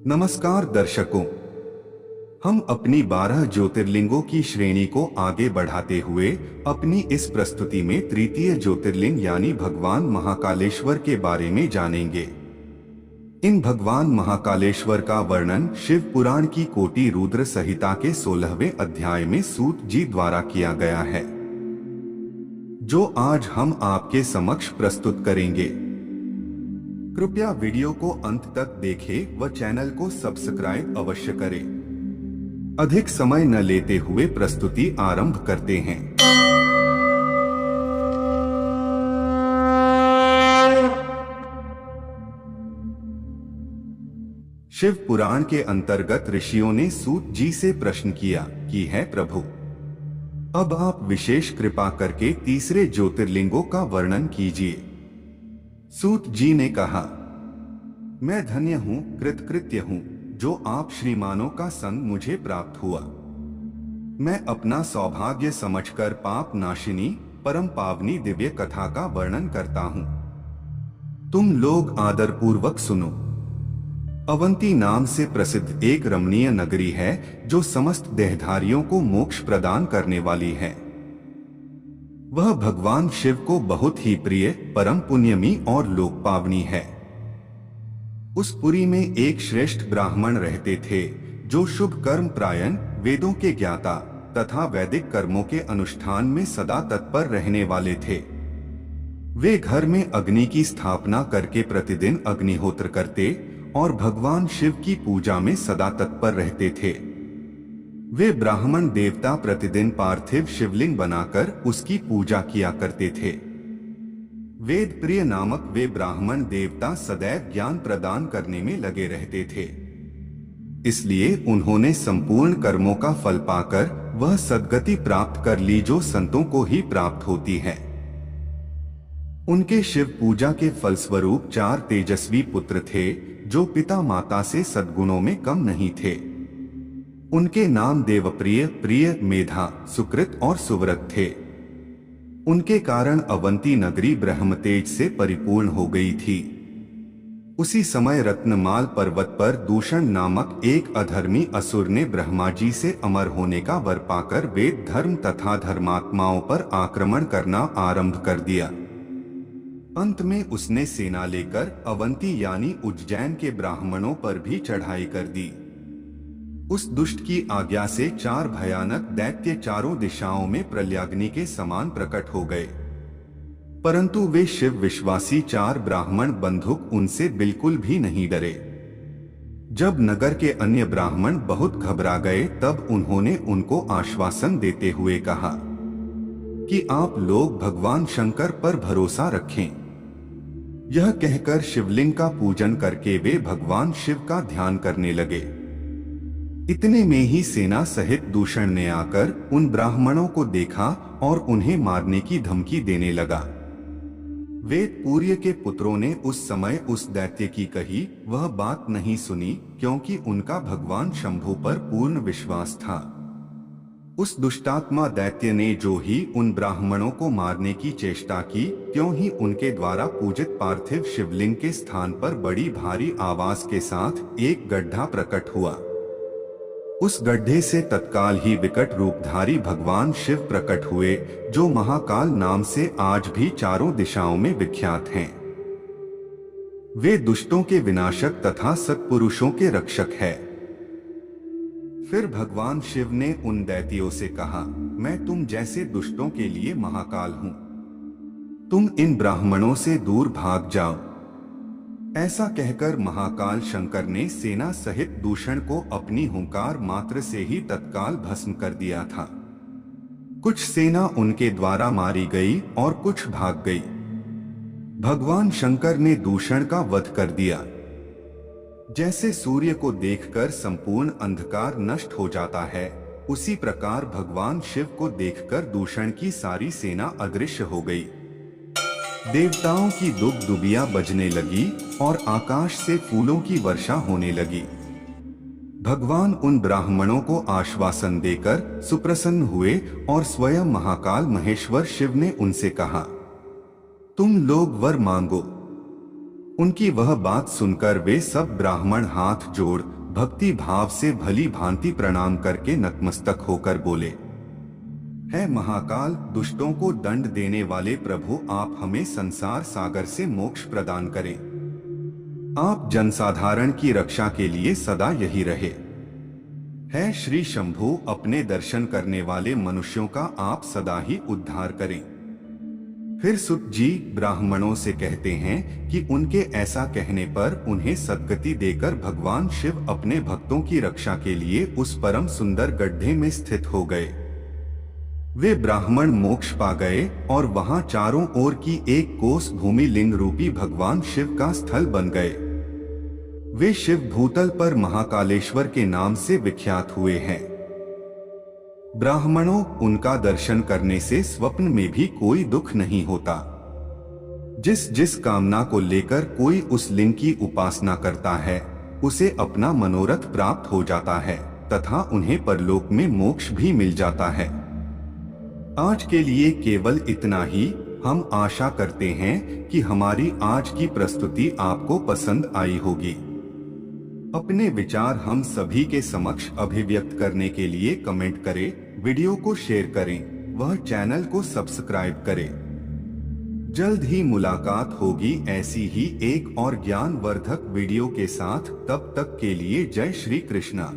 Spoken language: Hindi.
नमस्कार दर्शकों, हम अपनी 12 ज्योतिर्लिंगों की श्रेणी को आगे बढ़ाते हुए अपनी इस प्रस्तुति में तृतीय ज्योतिर्लिंग यानी भगवान महाकालेश्वर के बारे में जानेंगे। इन भगवान महाकालेश्वर का वर्णन शिव पुराण की कोटि रुद्र संहिता के 16वें अध्याय में सूत जी द्वारा किया गया है, जो आज हम आपके समक्ष प्रस्तुत करेंगे। कृपया वीडियो को अंत तक देखें व चैनल को सब्सक्राइब अवश्य करें। अधिक समय न लेते हुए प्रस्तुति आरंभ करते हैं। शिव पुराण के अंतर्गत ऋषियों ने सूत जी से प्रश्न किया कि है प्रभु, अब आप विशेष कृपा करके तीसरे ज्योतिर्लिंगों का वर्णन कीजिए। सूत जी ने कहा, मैं धन्य हूँ, कृतकृत्य हूँ, जो आप श्रीमानों का संग मुझे प्राप्त हुआ। मैं अपना सौभाग्य समझकर पाप नाशिनी परम पावनी दिव्य कथा का वर्णन करता हूँ। तुम लोग आदर पूर्वक सुनो। अवंती नाम से प्रसिद्ध एक रमणीय नगरी है, जो समस्त देहधारियों को मोक्ष प्रदान करने वाली है। वह भगवान शिव को बहुत ही प्रिय, परम पुण्यमी और लोकपावनी है। उस पुरी में एक श्रेष्ठ ब्राह्मण रहते थे, जो शुभ कर्म प्रायण, वेदों के ज्ञाता तथा वैदिक कर्मों के अनुष्ठान में सदा तत्पर रहने वाले थे। वे घर में अग्नि की स्थापना करके प्रतिदिन अग्निहोत्र करते और भगवान शिव की पूजा में सदा तत्पर रहते थे। वे ब्राह्मण देवता प्रतिदिन पार्थिव शिवलिंग बनाकर उसकी पूजा किया करते थे। वेद प्रिय नामक वे ब्राह्मण देवता सदैव ज्ञान प्रदान करने में लगे रहते थे। इसलिए उन्होंने संपूर्ण कर्मों का फल पाकर वह सद्गति प्राप्त कर ली, जो संतों को ही प्राप्त होती है। उनके शिव पूजा के फलस्वरूप 4 तेजस्वी पुत्र थे, जो पिता माता से सद्गुणों में कम नहीं थे। उनके नाम देवप्रिय, प्रिय, मेधा, सुकृत और सुव्रत थे। उनके कारण अवंती नगरी ब्रह्मतेज से परिपूर्ण हो गई थी। उसी समय रत्नमाल पर्वत पर दूषण नामक एक अधर्मी असुर ने ब्रह्मा जी से अमर होने का वर पाकर वेद धर्म तथा धर्मात्माओं पर आक्रमण करना आरंभ कर दिया। अंत में उसने सेना लेकर अवंती यानी उज्जैन के ब्राह्मणों पर भी चढ़ाई कर दी। उस दुष्ट की आज्ञा से 4 भयानक दैत्य चारों दिशाओं में प्रलयाग्नि के समान प्रकट हो गए, परंतु वे शिव विश्वासी 4 ब्राह्मण बंधुक उनसे बिल्कुल भी नहीं डरे। जब नगर के अन्य ब्राह्मण बहुत घबरा गए, तब उन्होंने उनको आश्वासन देते हुए कहा कि आप लोग भगवान शंकर पर भरोसा रखें। यह कहकर शिवलिंग का पूजन करके वे भगवान शिव का ध्यान करने लगे। इतने में ही सेना सहित दूषण ने आकर उन ब्राह्मणों को देखा और उन्हें मारने की धमकी देने लगा। वेद पूर्य के पुत्रों ने उस समय उस दैत्य की कही वह बात नहीं सुनी, क्योंकि उनका भगवान शंभु पर पूर्ण विश्वास था। उस दुष्टात्मा दैत्य ने जो ही उन ब्राह्मणों को मारने की चेष्टा की, त्यों ही उनके द्वारा पूजित पार्थिव शिवलिंग के स्थान पर बड़ी भारी आवाज के साथ एक गड्ढा प्रकट हुआ। उस गड्ढे से तत्काल ही विकट रूपधारी भगवान शिव प्रकट हुए, जो महाकाल नाम से आज भी चारों दिशाओं में विख्यात हैं। वे दुष्टों के विनाशक तथा सत्पुरुषों के रक्षक है। फिर भगवान शिव ने उन दैत्यों से कहा, मैं तुम जैसे दुष्टों के लिए महाकाल हूं। तुम इन ब्राह्मणों से दूर भाग जाओ। ऐसा कहकर महाकाल शंकर ने सेना सहित दूषण को अपनी हुंकार मात्र से ही तत्काल भस्म कर दिया था। कुछ सेना उनके द्वारा मारी गई और कुछ भाग गई। भगवान शंकर ने दूषण का वध कर दिया। जैसे सूर्य को देखकर संपूर्ण अंधकार नष्ट हो जाता है, उसी प्रकार भगवान शिव को देखकर दूषण की सारी सेना अदृश्य हो गई। देवताओं की दुबिया बजने लगी और आकाश से फूलों की वर्षा होने लगी। भगवान उन ब्राह्मणों को आश्वासन देकर सुप्रसन्न हुए और स्वयं महाकाल महेश्वर शिव ने उनसे कहा, तुम लोग वर मांगो। उनकी वह बात सुनकर वे सब ब्राह्मण हाथ जोड़ भक्ति भाव से भली भांति प्रणाम करके नतमस्तक होकर बोले, है महाकाल, दुष्टों को दंड देने वाले प्रभु, आप हमें संसार सागर से मोक्ष प्रदान करें। आप जनसाधारण की रक्षा के लिए सदा यही रहे। है श्री शंभु, अपने दर्शन करने वाले मनुष्यों का आप सदा ही उद्धार करें। फिर सुत जी ब्राह्मणों से कहते हैं कि उनके ऐसा कहने पर उन्हें सद्गति देकर भगवान शिव अपने भक्तों की रक्षा के लिए उस परम सुंदर गड्ढे में स्थित हो गए। वे ब्राह्मण मोक्ष पा गए और वहां चारों ओर की एक कोस भूमि लिंग रूपी भगवान शिव का स्थल बन गए। वे शिव भूतल पर महाकालेश्वर के नाम से विख्यात हुए हैं। ब्राह्मणों, उनका दर्शन करने से स्वप्न में भी कोई दुख नहीं होता। जिस जिस कामना को लेकर कोई उस लिंग की उपासना करता है, उसे अपना मनोरथ प्राप्त हो जाता है तथा उन्हें परलोक में मोक्ष भी मिल जाता है। आज के लिए केवल इतना ही। हम आशा करते हैं कि हमारी आज की प्रस्तुति आपको पसंद आई होगी। अपने विचार हम सभी के समक्ष अभिव्यक्त करने के लिए कमेंट करें, वीडियो को शेयर करें, वह चैनल को सब्सक्राइब करें। जल्द ही मुलाकात होगी ऐसी ही एक और ज्ञानवर्धक वीडियो के साथ। तब तक के लिए जय श्री कृष्णा।